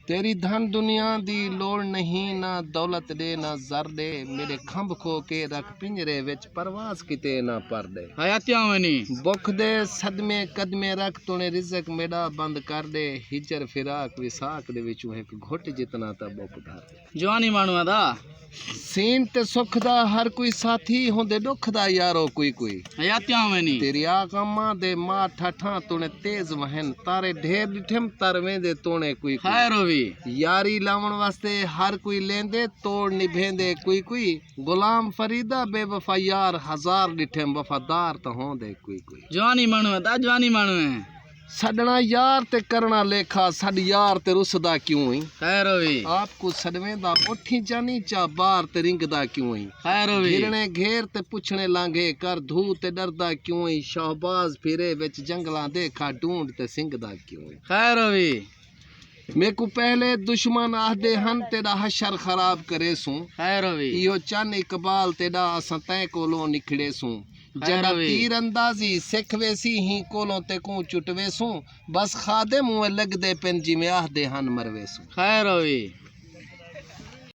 तेरी धन दुनिया दी लोड़ नहीं, ना दौलत दे ना जर दे, मेरे खंभ खो के रख पिंजरे विच परवास किते ना पर दे। बुख दे सदमे कदमे रख तूने रिज़क मेरा बंद कर दे, हिजर फिराक विसाख दे विचों एक घुट जितना ता बुक धर दे। जवानी मानू दा सीन ते सुख दा हर कोई साथी होंदे दुख दा यारो कोई कोई। तेरी आगमा दे मां ठाठा तूने तेज वहन, तारे ढेर डिठम तरवे दे तोने कोई कोई। यारी लावण वास्ते हर कोई लेंदे तोड़ निभेंदे कोई कोई। गुलाम फरीदा बेवफा यार हजार डिठम वफादार तो होंदे कोई कोई। जवानी मानू दा जवानी मानू है सडना यार ते करना लेखा, सड यार ते रुसदा क्यों ही। खैर होवी आपको सडवेंदा उठी जानी चा बार ते रिंगदा क्यों ही। खैर होवी घिरने घेर ते पुछने लांघे कर धू ते डरदा क्यों ही। शहबाज फिरे विच जंगलां देखा ढूंढ ते सिंगदा क्यों ही। खैर होवी मेरे को पहले दुश्मन आखदे हन तेरा हशर खराब करे सूं। खैर होवी इहो चन इकबाल तेरा असां तैं कोलों निखड़े सूं। जड़ा तीर अंदाजी सिख वेसी ही कोलों ते को चुटवे सूं। बस खादे मुँह लगदे पेन जिवें आखदे हन मरवे सूं। खैर होवी।